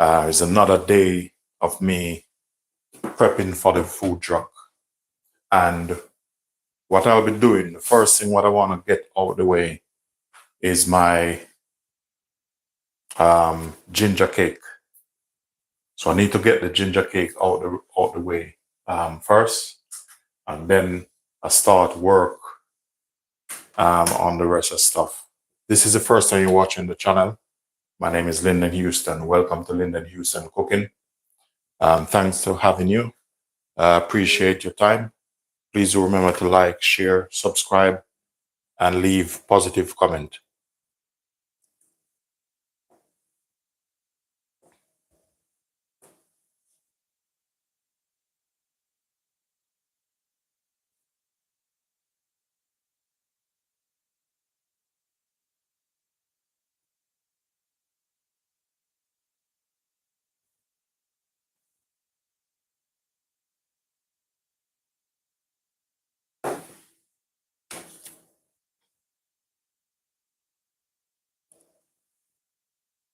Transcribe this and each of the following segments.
It's another day of me prepping for the food truck. And what I'll be doing, the first thing what I want to get out of the way is my ginger cake. So I need to get the ginger cake out the way first, and then I start work on the rest of stuff. This is the first time you're watching the channel. My name is Linden Houston. Welcome to Linden Houston Cooking. Thanks for having you. Appreciate your time. Please do remember to like, share, subscribe, and leave positive comment.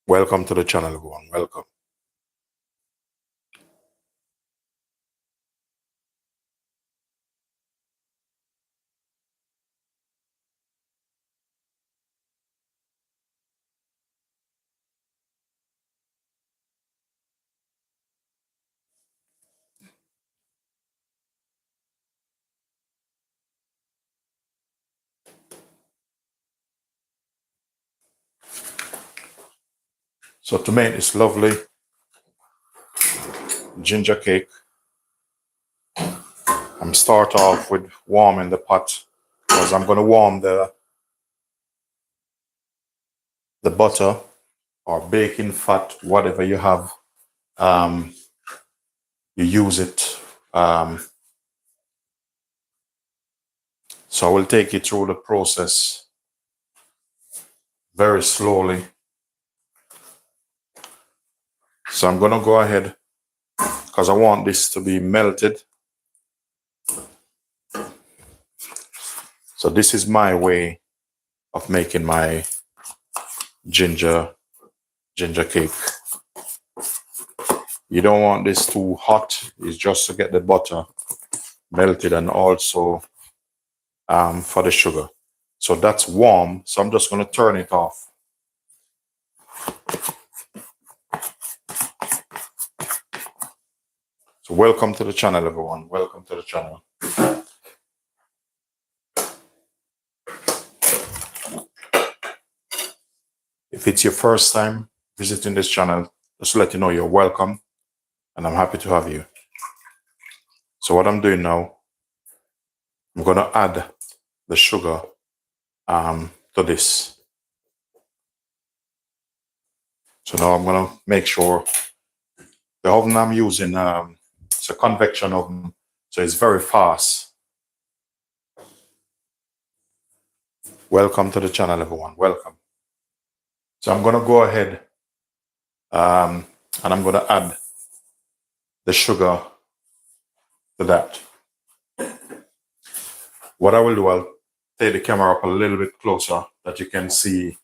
Welcome to the channel, everyone. Welcome. So to make this lovely ginger cake, I'm start off with warming the pot, because I'm going to warm the butter or baking fat, whatever you have. You use it. So I will take you through the process very slowly. So I'm going to go ahead, because I want this to be melted. So this is my way of making my ginger cake. You don't want this too hot. It's just to get the butter melted, and also for the sugar. So that's warm. So I'm just going to turn it off. So welcome to the channel, everyone. Welcome to the channel. If it's your first time visiting this channel, just to let you know you're welcome, and I'm happy to have you. So what I'm doing now, I'm going to add the sugar to this. So now I'm going to make sure the oven I'm using, it's a convection oven, so it's very fast. Welcome to the channel, everyone. Welcome. So I'm going to go ahead and I'm going to add the sugar to that. What I will do, I'll take the camera up a little bit closer that you can see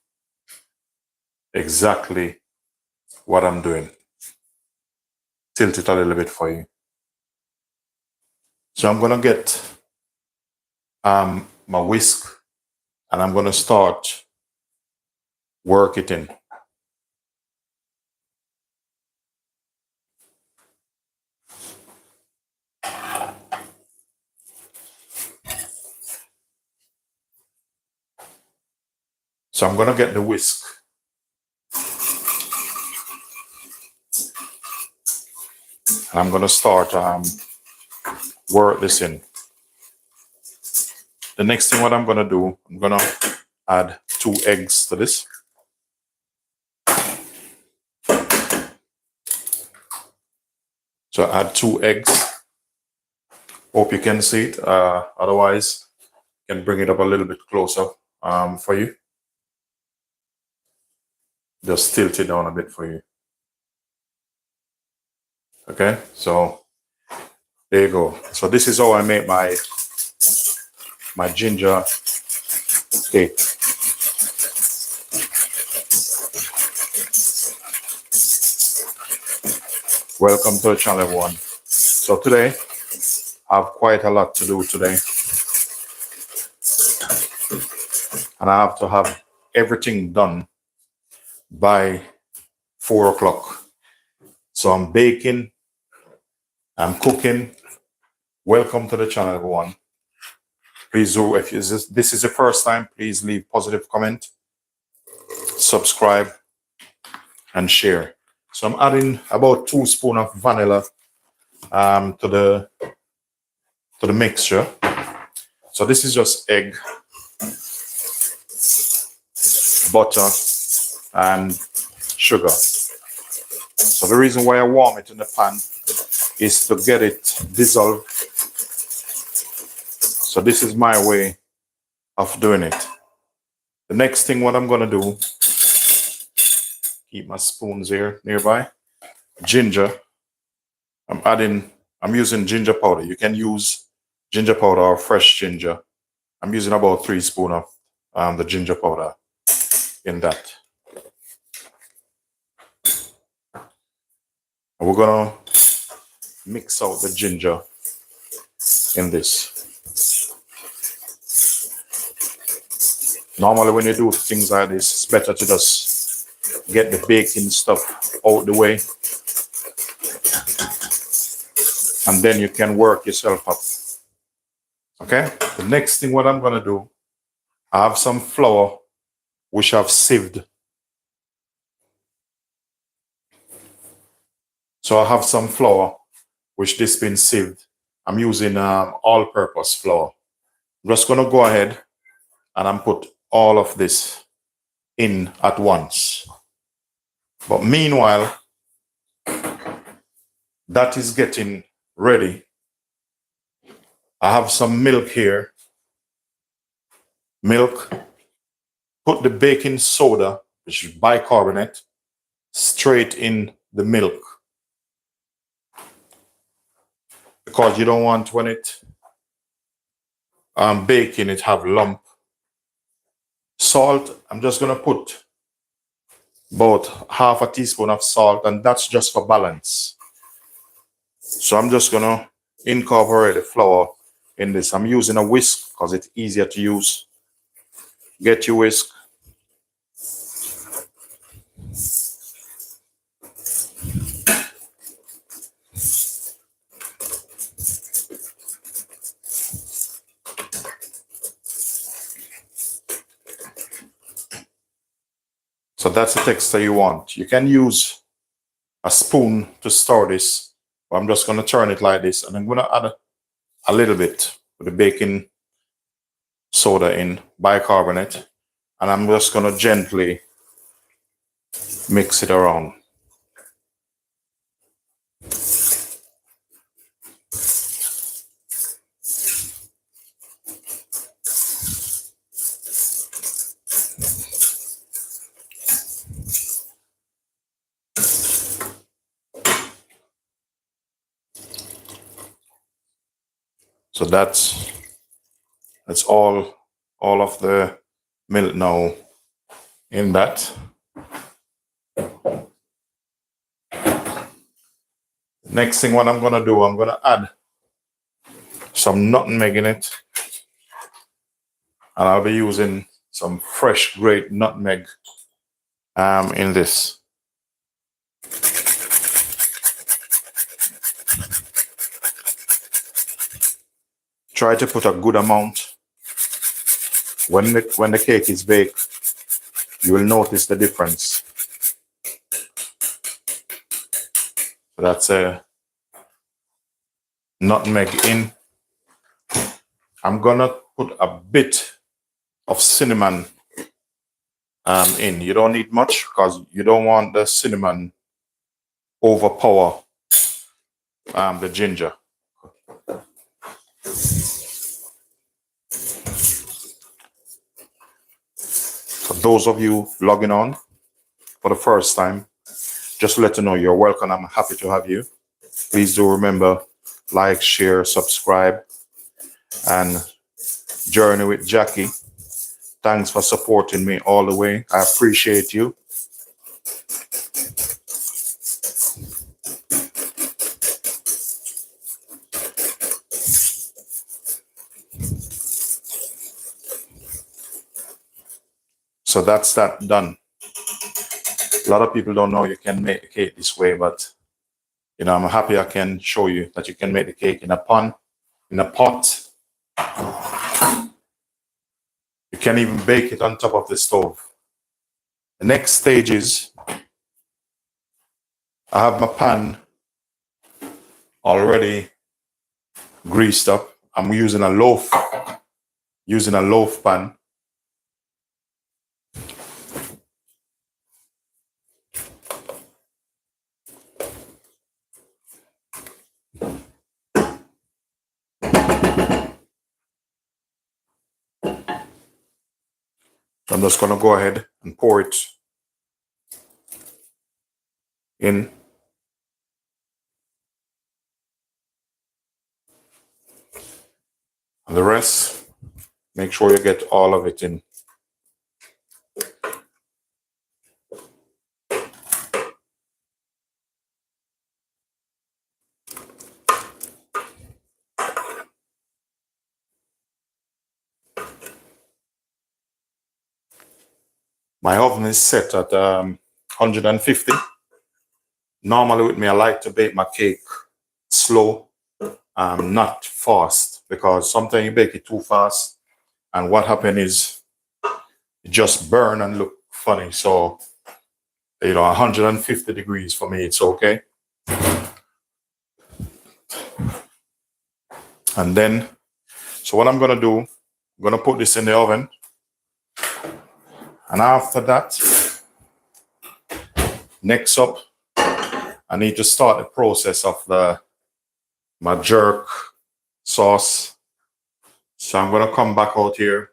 exactly what I'm doing. Tilt it a little bit for you. So I'm going to get my whisk, and I'm going to start work it in. So I'm going to get the whisk. And I'm going to start work this in. The next thing what I'm going to do, I'm going to add 2 eggs to this. So add 2 eggs. Hope you can see it. Otherwise, you can bring it up a little bit closer for you. Just tilt it down a bit for you. Okay, so there you go. So this is how I make my ginger cake. Welcome to the channel, everyone. So today, I have quite a lot to do today. And I have to have everything done by 4 o'clock. So I'm baking, I'm cooking. Welcome to the channel, everyone. Please do, if this is the first time, please leave positive comment, subscribe, and share. So I'm adding about 2 spoons of vanilla to the mixture. So this is just egg, butter, and sugar. So the reason why I warm it in the pan is to get it dissolved. So this is my way of doing it. The next thing what I'm gonna do, keep my spoons here nearby. Ginger. I'm using ginger powder. You can use ginger powder or fresh ginger. I'm using about 3 spoons of the ginger powder in that. And we're gonna mix out the ginger in this. Normally when you do things like this, it's better to just get the baking stuff out the way. And then you can work yourself up. Okay? The next thing what I'm gonna do, I have some flour which I've sieved. So I have some flour which this been sieved. I'm using all-purpose flour. I'm just gonna go ahead and I'm put all of this in at once. But meanwhile, that is getting ready. I have some milk here. Milk. Put the baking soda, which is bicarbonate, straight in the milk. Because you don't want when it baking it have lump. Salt, I'm just gonna put about half a teaspoon of salt, and that's just for balance. So I'm just gonna incorporate the flour in this. I'm using a whisk because it's easier to use. Get your whisk. So that's the texture you want. You can use a spoon to stir this, but I'm just going to turn it like this, and I'm going to add a little bit with the baking soda in bicarbonate, and I'm just going to gently mix it around. So that's all of the milk now in that. Next thing what I'm gonna do, I'm gonna add some nutmeg in it. And I'll be using some fresh grated nutmeg in this. Try to put a good amount. When the cake is baked, you will notice the difference. So that's a nutmeg in. I'm gonna put a bit of cinnamon in. You don't need much because you don't want the cinnamon overpower the ginger. For those of you logging on for the first time, just to let you know you're welcome. I'm happy to have you. Please do remember, like, share, subscribe, and journey with Jackie. Thanks for supporting me all the way. I appreciate you. So that's that done. A lot of people don't know you can make the cake this way, but you know, I'm happy I can show you that you can make the cake in a pot. You can even bake it on top of the stove. The next stage is I have my pan already greased up. I'm using a loaf pan. I'm just going to go ahead and pour it in. And the rest, make sure you get all of it in. My oven is set at 150. Normally with me, I like to bake my cake slow, not fast, because sometimes you bake it too fast, and what happens is it just burn and look funny. So, you know, 150 degrees for me, it's okay. And then, so what I'm gonna do, I'm gonna put this in the oven, and after that, next up, I need to start the process of my jerk sauce. So I'm gonna come back out here.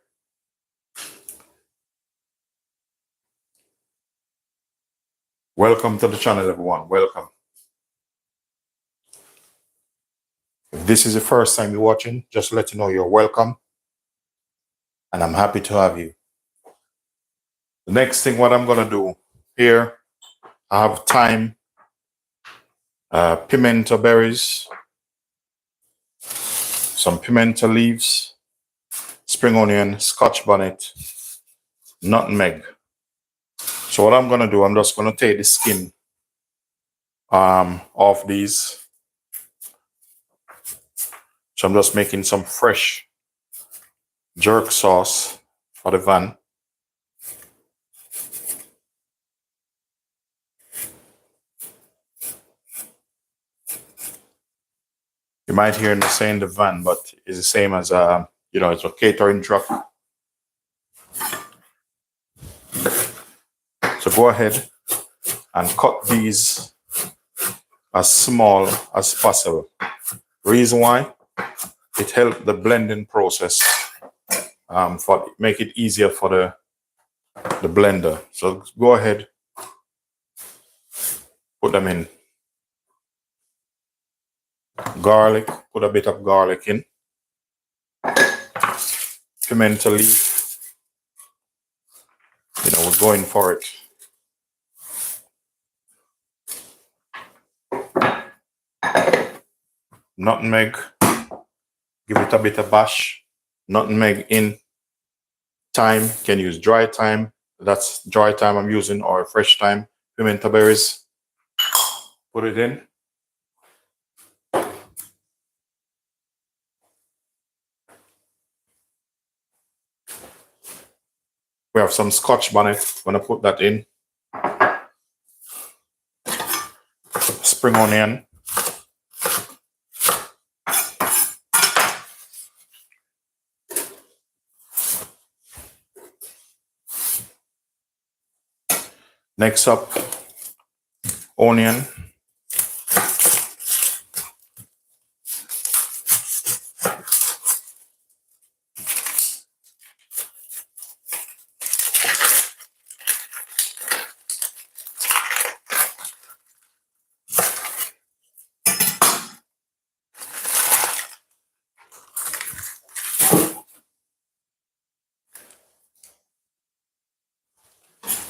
Welcome to the channel, everyone. Welcome. If this is the first time you're watching, just to let you know you're welcome. And I'm happy to have you. The next thing, what I'm gonna do here, I have thyme, pimento berries, some pimento leaves, spring onion, scotch bonnet, nutmeg. So what I'm gonna do, I'm just gonna take the skin off these. So I'm just making some fresh jerk sauce for the van. You might hear me saying the van, but it's the same as you know, it's a catering truck. So go ahead and cut these as small as possible. Reason why? It helps the blending process, for make it easier for the blender. So go ahead, put them in. Garlic, put a bit of garlic in. Pimento leaf, you know, we're going for it. Nutmeg, give it a bit of bash. Nutmeg in. Thyme, can use dry thyme. That's dry thyme I'm using, or fresh thyme. Pimento berries, put it in. We have some scotch bonnet, gonna put that in. Spring onion. Next up, onion.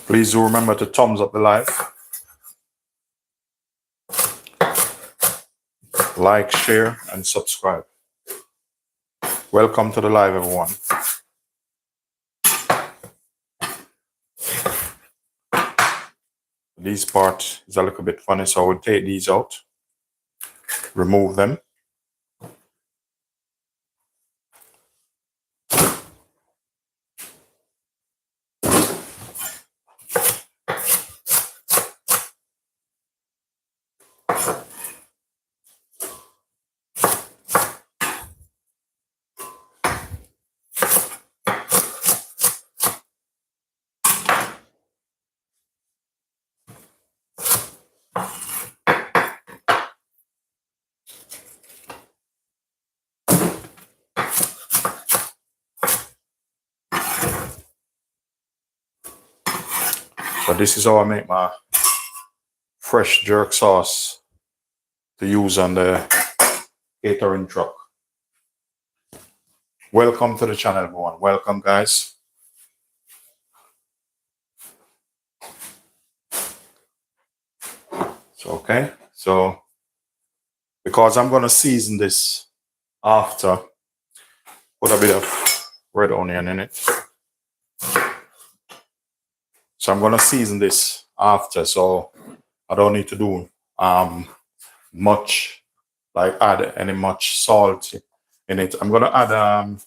Please do remember to thumbs up the live. Like, share, and subscribe. Welcome to the live, everyone. This part is a little bit funny, so I will take these out, remove them. So this is how I make my fresh jerk sauce to use on the catering truck. Welcome to the channel, everyone. Welcome, guys. So, okay. So, because I'm going to season this after, put a bit of red onion in it. So I'm going to season this after, so I don't need to do much, like add any much salt in it. I'm going to add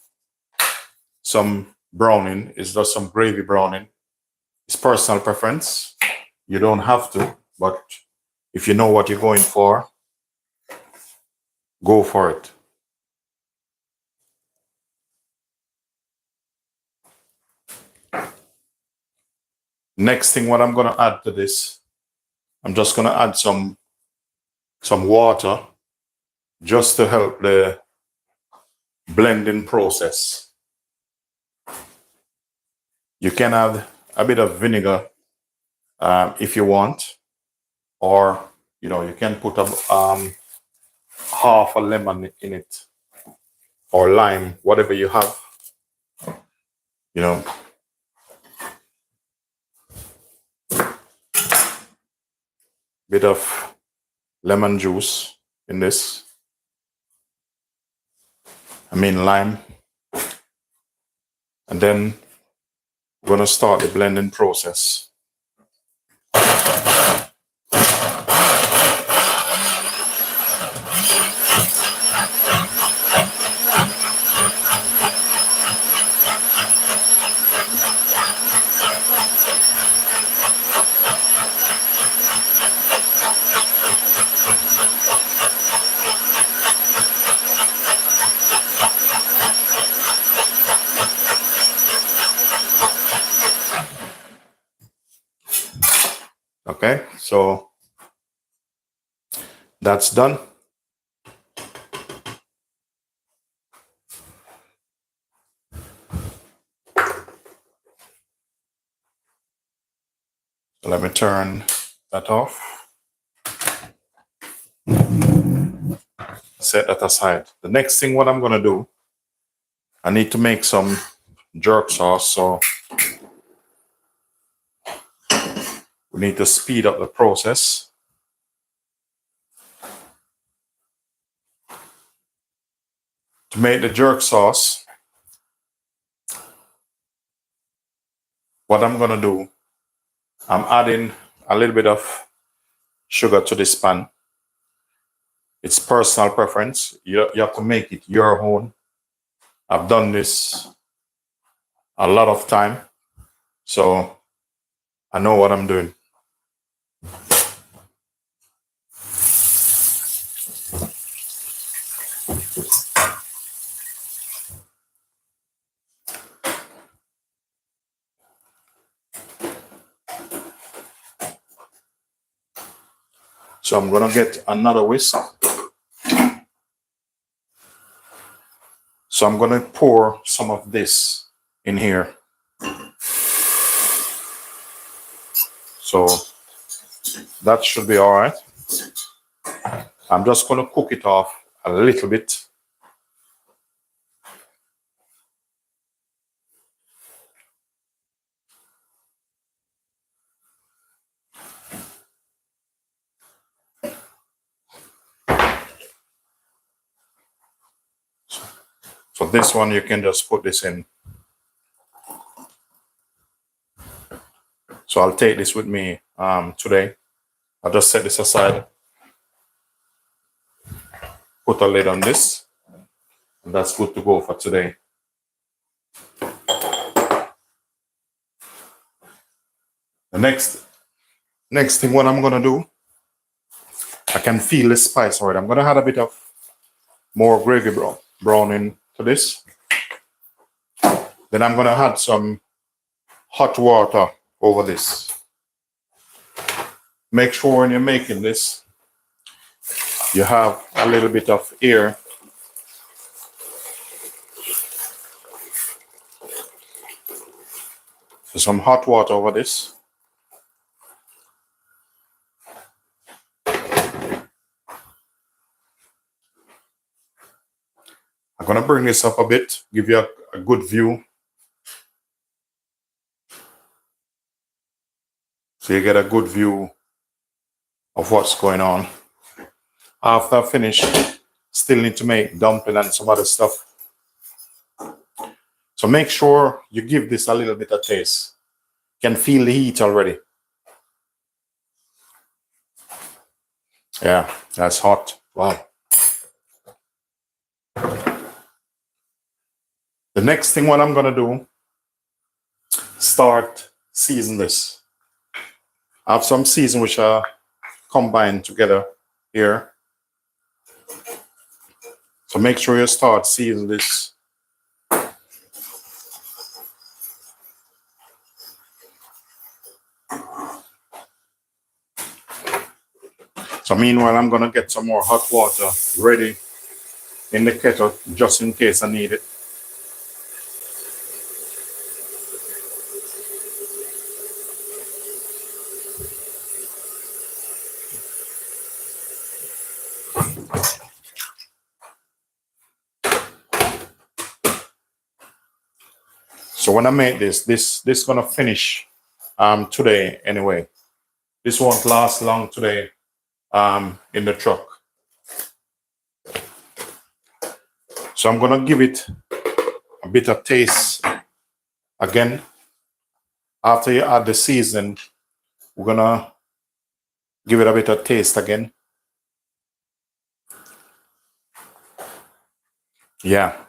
some browning. It's just some gravy browning. It's personal preference. You don't have to, but if you know what you're going for, go for it. Next thing, what I'm going to add to this, I'm just going to add some water just to help the blending process. You can add a bit of vinegar if you want, or you can put half a lemon in it, or lime, whatever you have. Bit of lemon juice in this. I mean lime. And then we're going to start the blending process. Okay, so that's done. So let me turn that off. Set that aside. The next thing what I'm going to do, I need to make some jerk sauce, so we need to speed up the process. To make the jerk sauce, what I'm going to do, I'm adding a little bit of sugar to this pan. It's personal preference. You have to make it your own. I've done this a lot of time, so I know what I'm doing. So I'm going to get another whisk. So I'm going to pour some of this in here. So that should be all right. I'm just going to cook it off a little bit. So this one, you can just put this in. So I'll take this with me today. I'll just set this aside, put a lid on this, and that's good to go for today. The next thing what I'm gonna do, I can feel the spice already. I'm gonna add a bit of more gravy browning to this. Then I'm gonna add some hot water over this. Make sure when you're making this, you have a little bit of air. So some hot water over this. I'm gonna bring this up a bit, give you a good view. So you get a good view of what's going on. After I finish, still need to make dumpling and some other stuff. So make sure you give this a little bit of taste. You can feel the heat already. Yeah, that's hot. Wow. The next thing what I'm gonna do, start season this. I have some season which are combined together here. So make sure you start season this. So meanwhile, I'm gonna get some more hot water ready in the kettle just in case I need it. So when I make this gonna finish today anyway. This won't last long today in the truck. So I'm gonna give it a bit of taste again. After you add the season, we're gonna give it a bit of taste again. Yeah.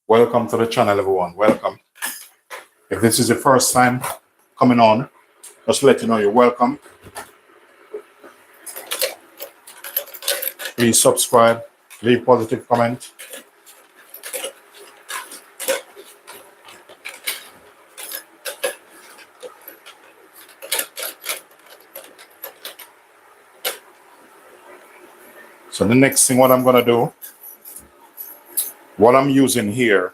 Welcome to the channel, everyone. Welcome. If this is your first time coming on, just to let you know you're welcome. Please subscribe, leave positive comment. So the next thing what I'm gonna do, what I'm using here,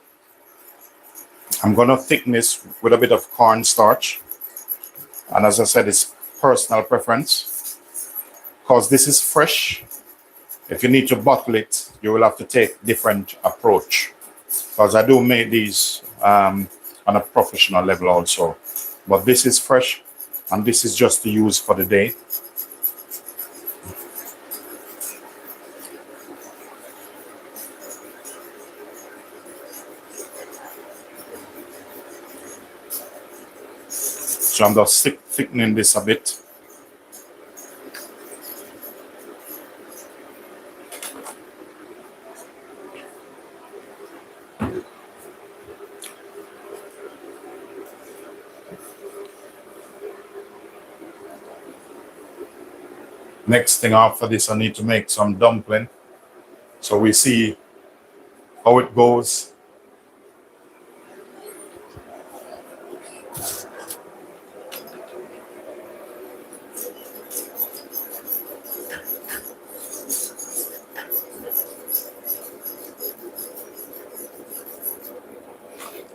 I'm gonna thicken this with a bit of cornstarch. And as I said, it's personal preference. Because this is fresh, if you need to bottle it, you will have to take different approach. Because I do make these on a professional level also. But this is fresh, and this is just to use for the day. So I'm just thickening this a bit. Next thing after this, I need to make some dumpling. So we see how it goes.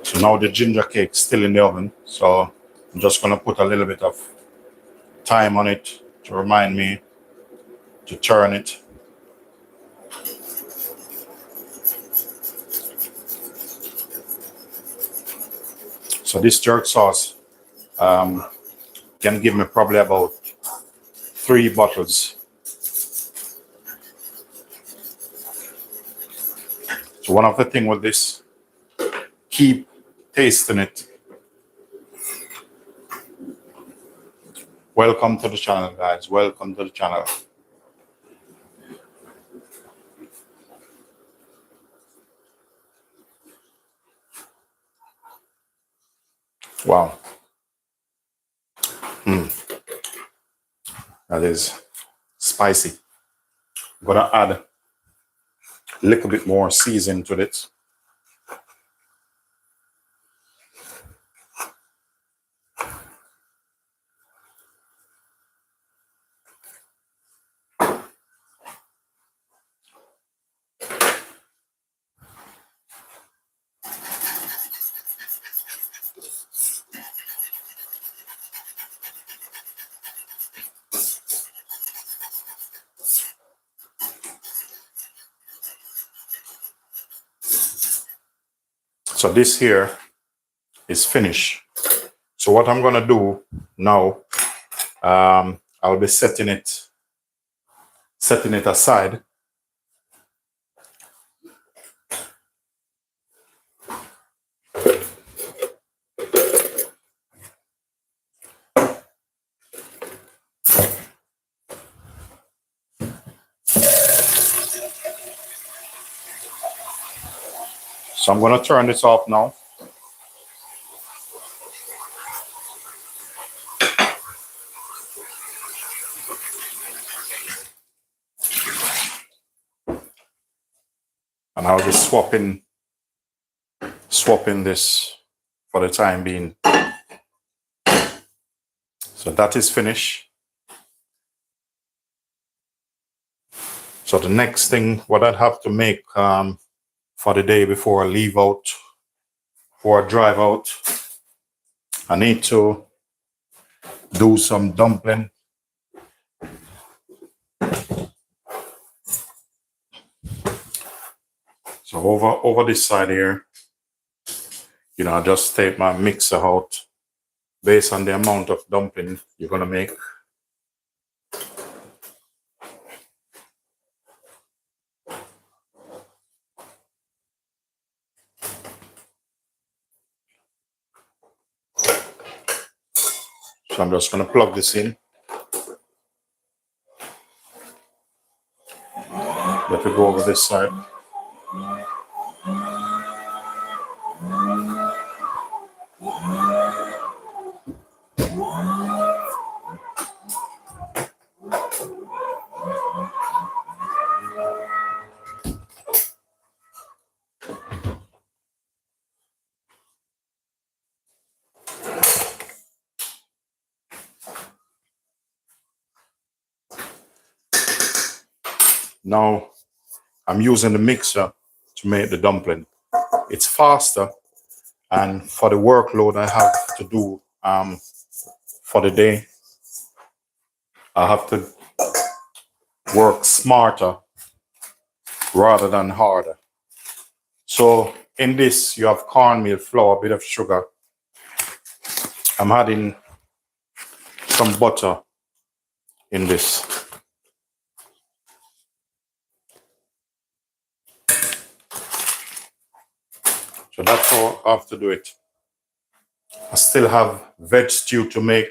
So now the ginger cake is still in the oven. So I'm just gonna put a little bit of time on it to remind me to turn it. So this jerk sauce can give me probably about 3 bottles. So one of the things with this, keep tasting it. Welcome to the channel, guys. Welcome to the channel. Wow. That is spicy. I'm gonna add a little bit more seasoning to it. So this here is finished. So what I'm gonna do now, I'll be setting it aside. So I'm gonna turn this off now. And I'll be swapping this for the time being. So that is finished. So the next thing, what I'd have to make for the day before I leave out, before I drive out, I need to do some dumpling. So over this side here, you know, I just take my mixer out based on the amount of dumpling you're gonna make. So I'm just gonna plug this in. Let me go over this side. Now I'm using the mixer to make the dumpling. It's faster, and for the workload I have to do for the day, I have to work smarter rather than harder. So in this, you have cornmeal flour, a bit of sugar. I'm adding some butter in this. So that's how I have to do it. I still have veg stew to make.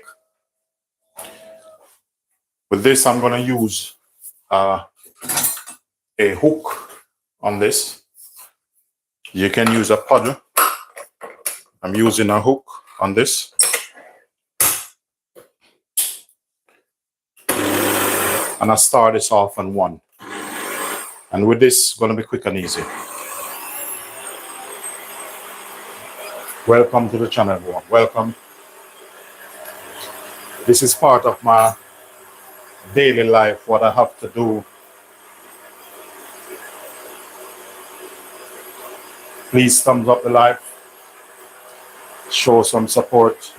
With this, I'm gonna use a hook on this. You can use a paddle. I'm using a hook on this. And I start this off on one. And with this, it's gonna be quick and easy. Welcome to the channel, everyone. Welcome. This is part of my daily life, what I have to do. Please thumbs up the live. Show some support.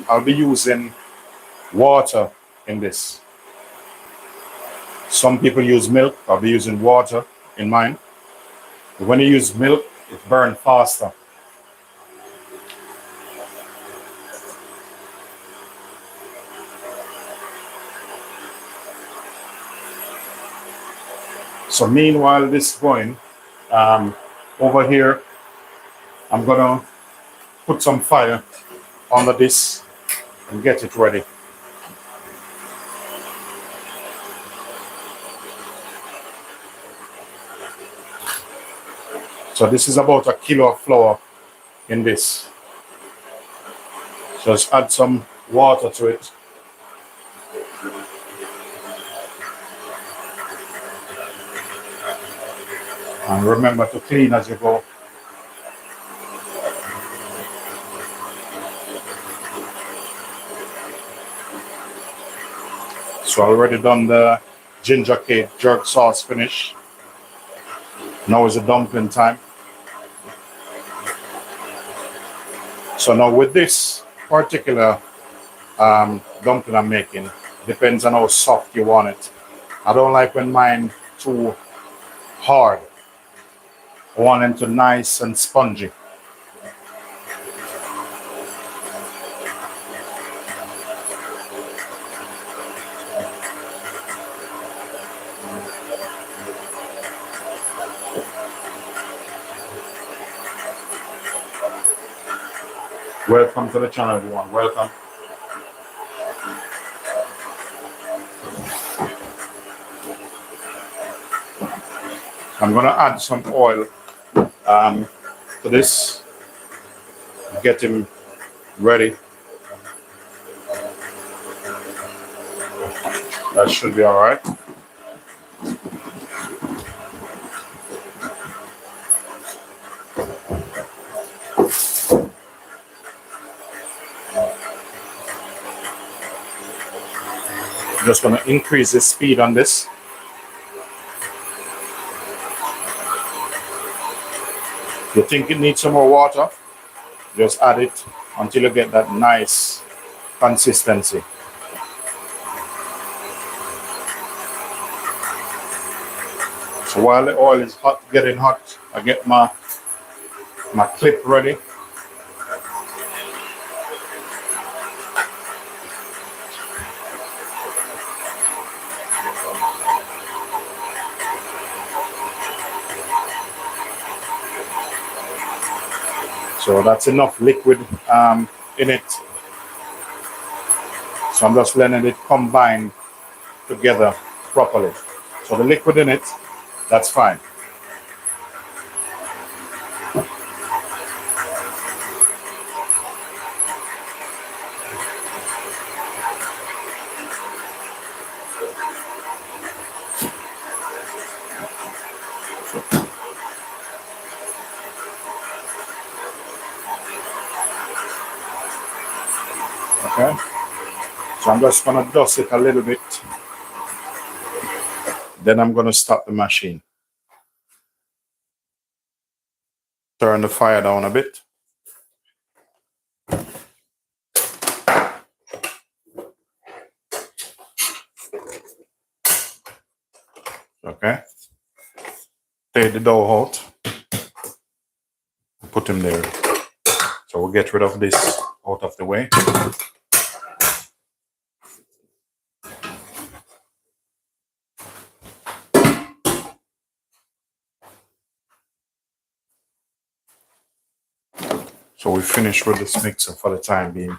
I'll be using water in this. Some people use milk. I'll be using water in mine. But when you use milk, it burns faster. So meanwhile this is going, over here, I'm gonna put some fire under this and get it ready. So this is about a kilo of flour in this. Just add some water to it. And remember to clean as you go. So I already done the ginger cake jerk sauce finish. Now is the dumpling time. So now with this particular dumpling I'm making, depends on how soft you want it. I don't like when mine too hard. I want them to nice and spongy. Welcome to the channel, everyone. Welcome. I'm gonna add some oil to this. Get him ready. That should be all right. Just gonna increase the speed on this. If you think it needs some more water, just add it until you get that nice consistency. So while the oil is hot, getting hot, I get my clip ready. So that's enough liquid in it. So I'm just letting it combine together properly. So the liquid in it, that's fine. Okay. So I'm just gonna dust it a little bit. Then I'm gonna stop the machine. Turn the fire down a bit. Okay. Take the dough out. Put him there. So we'll get rid of this out of the way. So we finished with this mixer for the time being.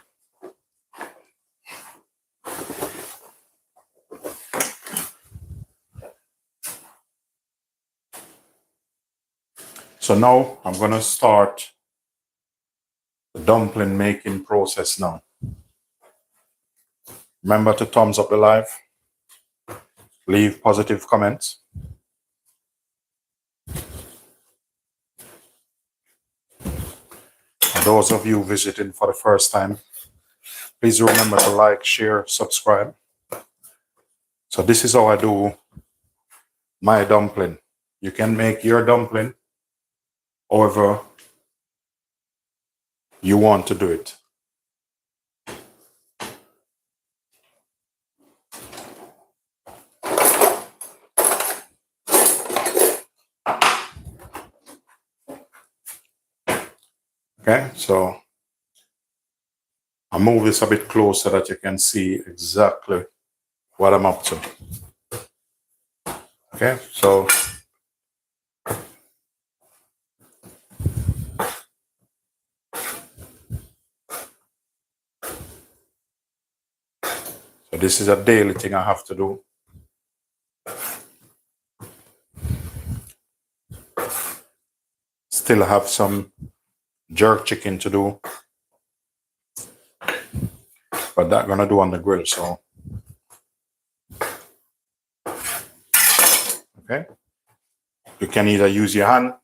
So now I'm gonna start the dumpling making process now. Remember to thumbs up the live, leave positive comments. And those of you visiting for the first time, please remember to like, share, subscribe. So this is how I do my dumpling. You can make your dumpling however you want to do it. Okay, so I'll move this a bit closer so that you can see exactly what I'm up to. Okay, so this is a daily thing I have to do. Still have some jerk chicken to do, but that gonna do on the grill. So okay, you can either use your hand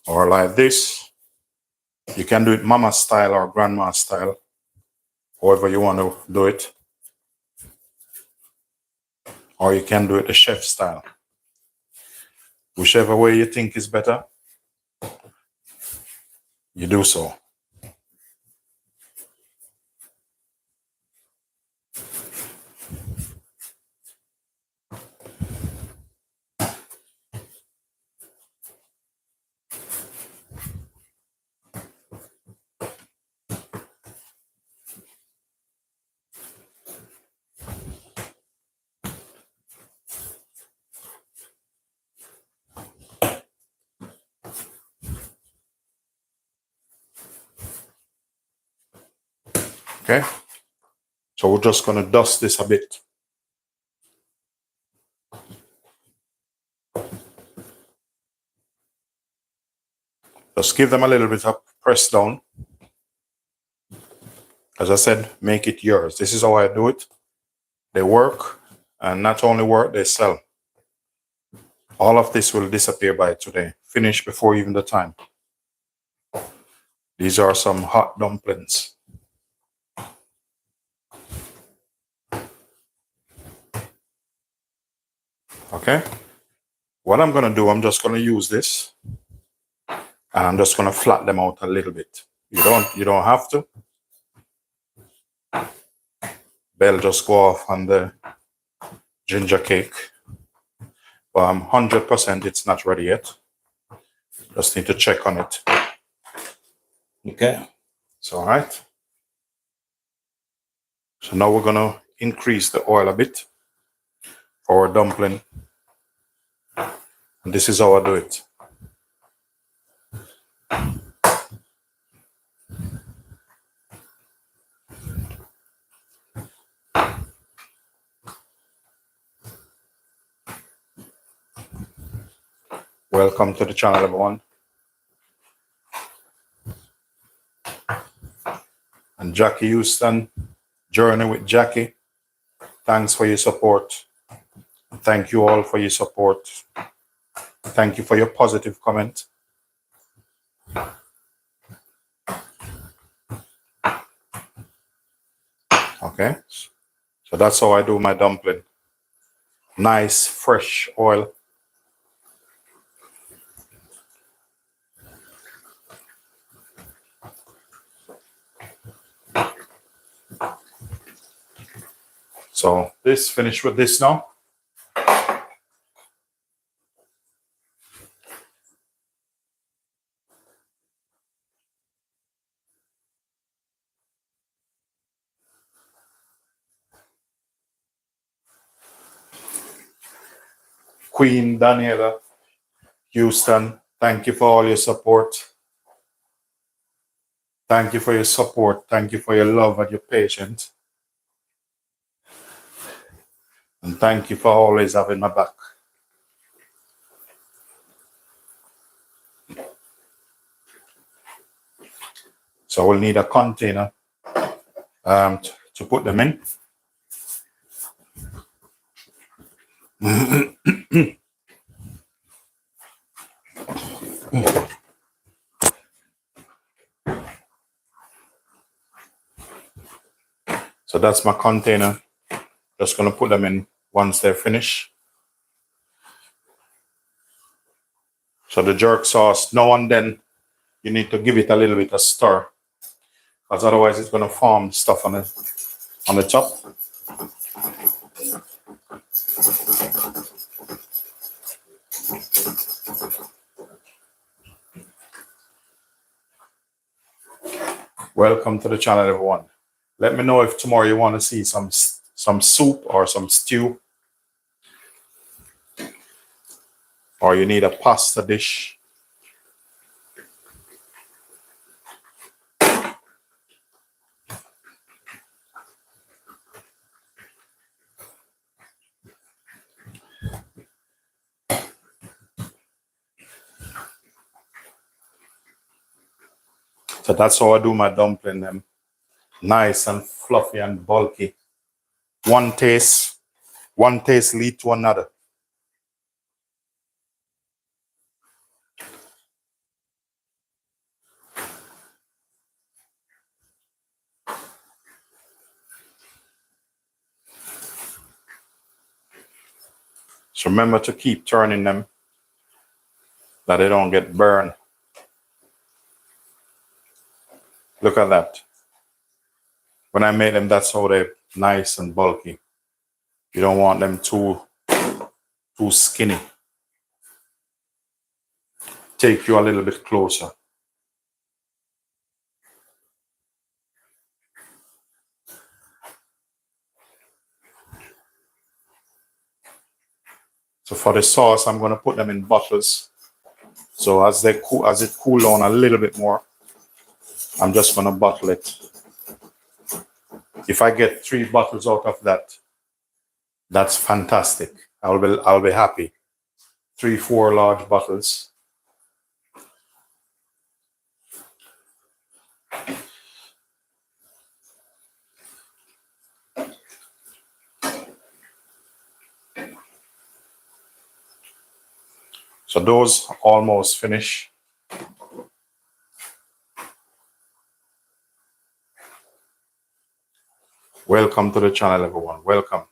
or like this. You can do it mama style or grandma style, however you want to do it, or you can do it the chef style. Whichever way you think is better, you do so. Okay, so we're just gonna dust this a bit. Just give them a little bit of press down. As I said, make it yours. This is how I do it. They work, and not only work, they sell. All of this will disappear by today. Finish before even the time. These are some hot dumplings. Okay. What I'm gonna do, I'm just gonna use this, and I'm just gonna flat them out a little bit. You don't have to. Bell just go off on the ginger cake. But I'm 100% it's not ready yet. Just need to check on it. Okay. It's all right. So now we're gonna increase the oil a bit for our dumpling. And this is how I do it. Welcome to the channel, everyone. And Jackie Houston, Journey with Jackie. Thanks for your support. Thank you all for your support. Thank you for your positive comment. Okay. So that's how I do my dumpling. Nice, fresh oil. So this, finish with this now. Queen Daniela Houston, thank you for all your support. Thank you for your support. Thank you for your love and your patience. And thank you for always having my back. So we'll need a container to put them in. So that's my container. Just gonna put them in once they're finished. So the jerk sauce, now and then you need to give it a little bit of stir, because otherwise it's gonna form stuff on the top. Welcome to the channel, everyone. Let me know if tomorrow you want to see some soup or some stew, or you need a pasta dish. So that's how I do my dumpling, them nice and fluffy and bulky. One taste lead to another. So remember to keep turning them, that they don't get burned. Look at that. When I made them, that's how they're nice and bulky. You don't want them too skinny. Take you a little bit closer. So for the sauce, I'm going to put them in bottles. So as it cool down a little bit more, I'm just going to bottle it. If I get 3 bottles out of that, that's fantastic. I'll be happy. 3-4 large bottles. So those almost finish. Welcome to the channel, everyone. Welcome.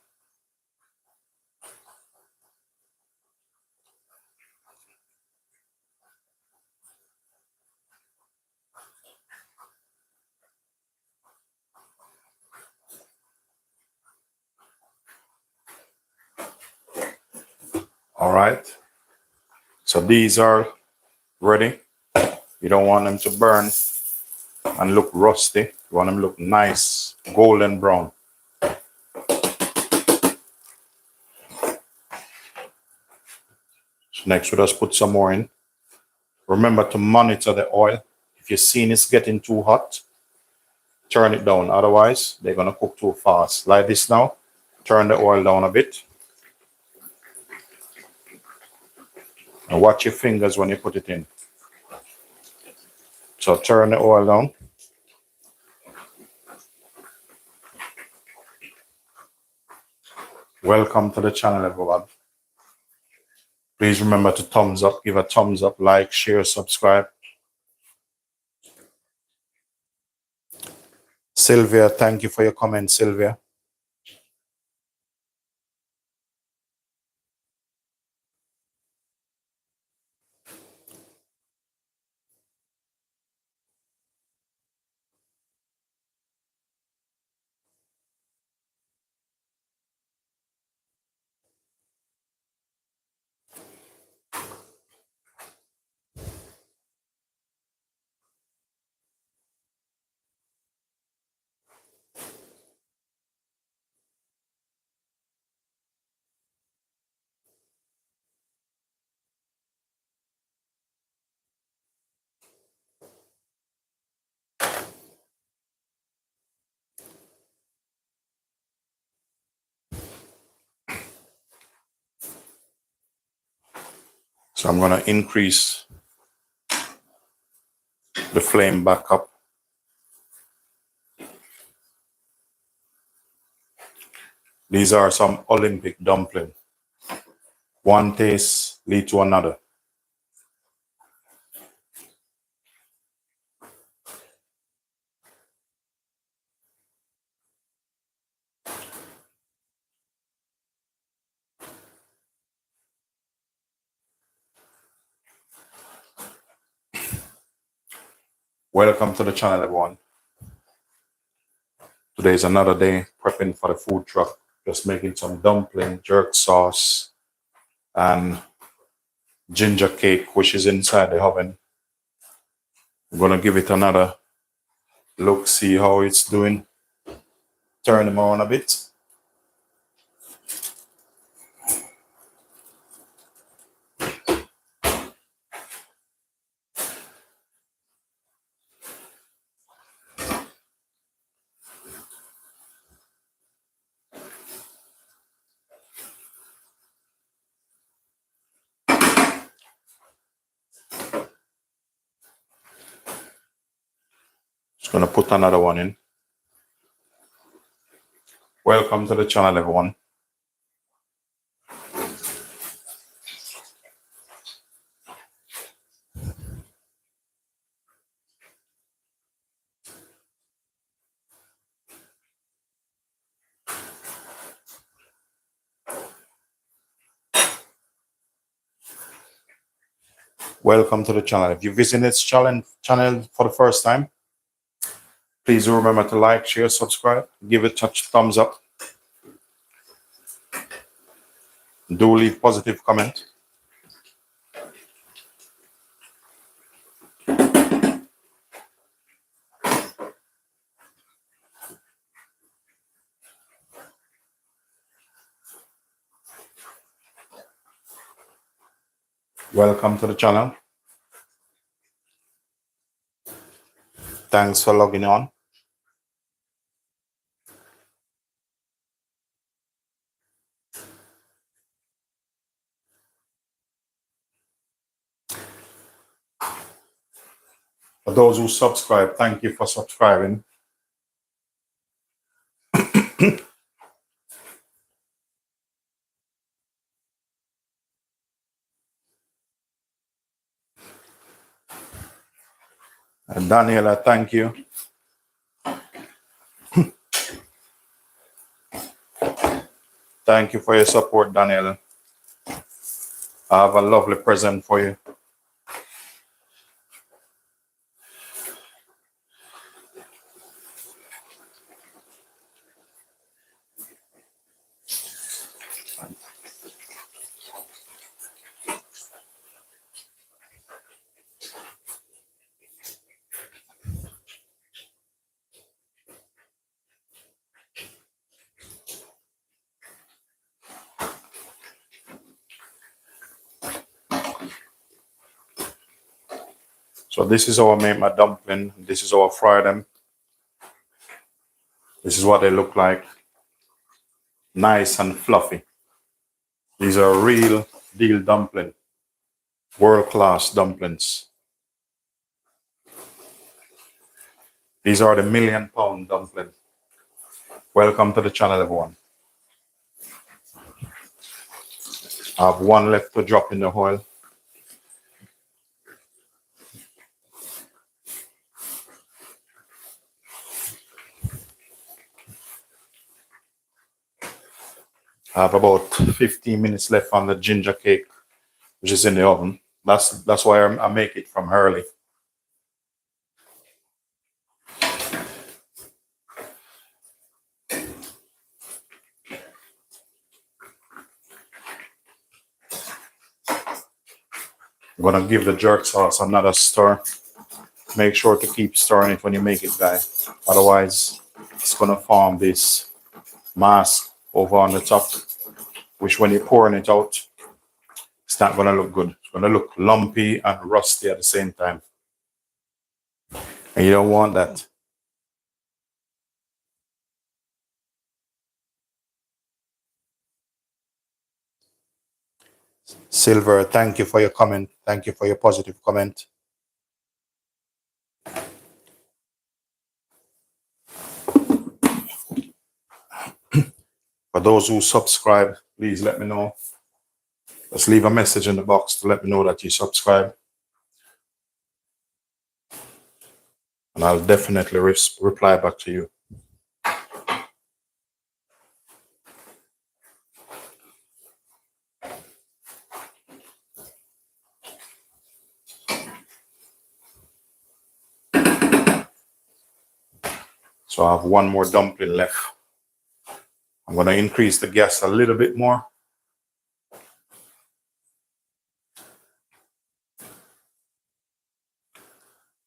All right. So these are ready. You don't want them to burn and look rusty. You want them to look nice, golden brown. So next, we just put some more in. Remember to monitor the oil. If you're seeing it's getting too hot, turn it down. Otherwise, they're going to cook too fast. Like this now. Turn the oil down a bit. And watch your fingers when you put it in. So turn the oil down. Welcome to the channel, everyone. Please remember to thumbs up, give a thumbs up, like, share, subscribe. Sylvia, thank you for your comment, Sylvia. So I'm going to increase the flame back up. These are some Olympic dumpling. One taste lead to another. Welcome to the channel, everyone. Today is another day prepping for the food truck. Just making some dumpling, jerk sauce, and ginger cake, which is inside the oven. I'm going to give it another Look, see how it's doing. Turn them on a bit. Just gonna put another one in. Welcome to the channel, everyone. Welcome to the channel. If you visit this channel for the first time, please do remember to like, share, subscribe, give it a thumbs up. Do leave positive comment. Welcome to the channel. Thanks for logging on. For those who subscribe, thank you for subscribing. And Daniela, thank you. Thank you for your support, Daniela. I have a lovely present for you. So this is how I make my dumpling. This is how I fry them. This is what they look like. Nice and fluffy. These are real deal dumpling. World-class dumplings. These are the £1 million dumpling. Welcome to the channel, everyone. I have one left to drop in the oil. I have about 15 minutes left on the ginger cake, which is in the oven. That's why I make it from early. I'm gonna give the jerk sauce another stir. Make sure to keep stirring it when you make it, guys. Otherwise, it's gonna form this mask over on the top, which when you're pouring it out, it's not gonna look good. It's gonna look lumpy and rusty at the same time. And you don't want that. Silver, thank you for your comment. Thank you for your positive comment. For those who subscribe, please let me know. Just leave a message in the box to let me know that you subscribe. And I'll definitely reply back to you. So I have one more dumpling left. I'm going to increase the gas a little bit more.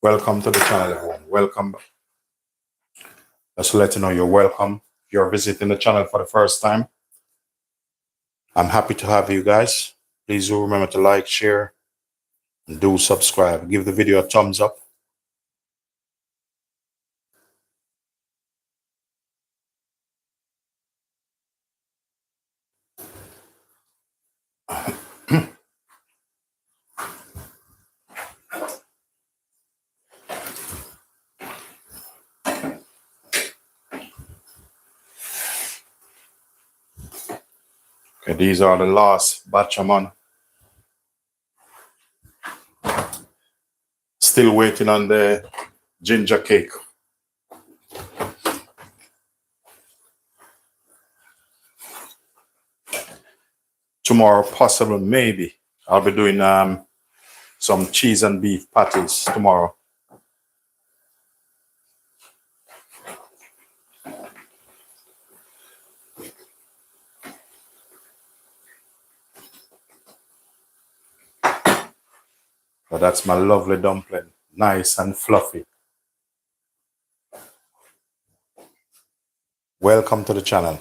Welcome to the channel, everyone. Welcome back. Just to let you know you're welcome. If you're visiting the channel for the first time, I'm happy to have you guys. Please do remember to like, share, and do subscribe. Give the video a thumbs up. Okay, these are the last batch I'm on. Still waiting on the ginger cake. Tomorrow, possible, maybe. I'll be doing some cheese and beef patties tomorrow. So that's my lovely dumpling, nice and fluffy. Welcome to the channel.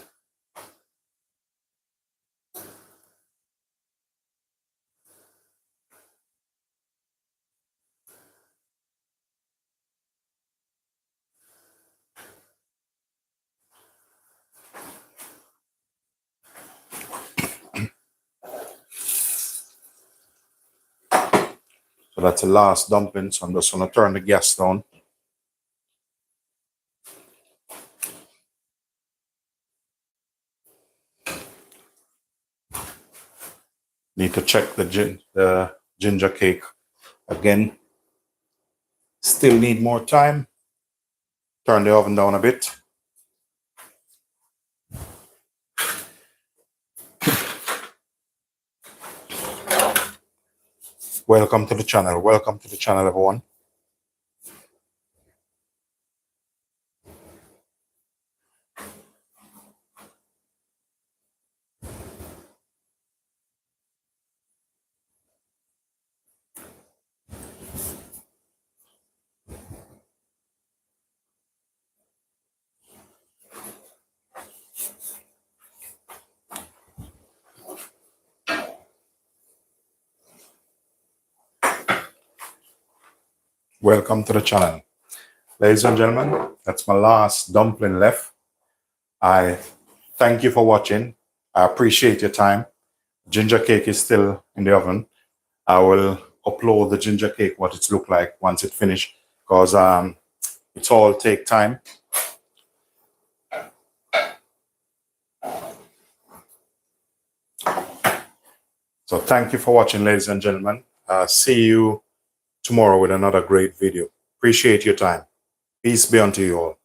So that's the last dumpling. So I'm just going to turn the gas down. Need to check the ginger cake again. Still need more time. Turn the oven down a bit. Welcome to the channel. Welcome to the channel, everyone. Welcome to the channel. Ladies and gentlemen, that's my last dumpling left. I thank you for watching. I appreciate your time. Ginger cake is still in the oven. I will upload the ginger cake, what it's look like once it's finished, because it's all take time. So thank you for watching, ladies and gentlemen. See you tomorrow with another great video. Appreciate your time. Peace be unto you all.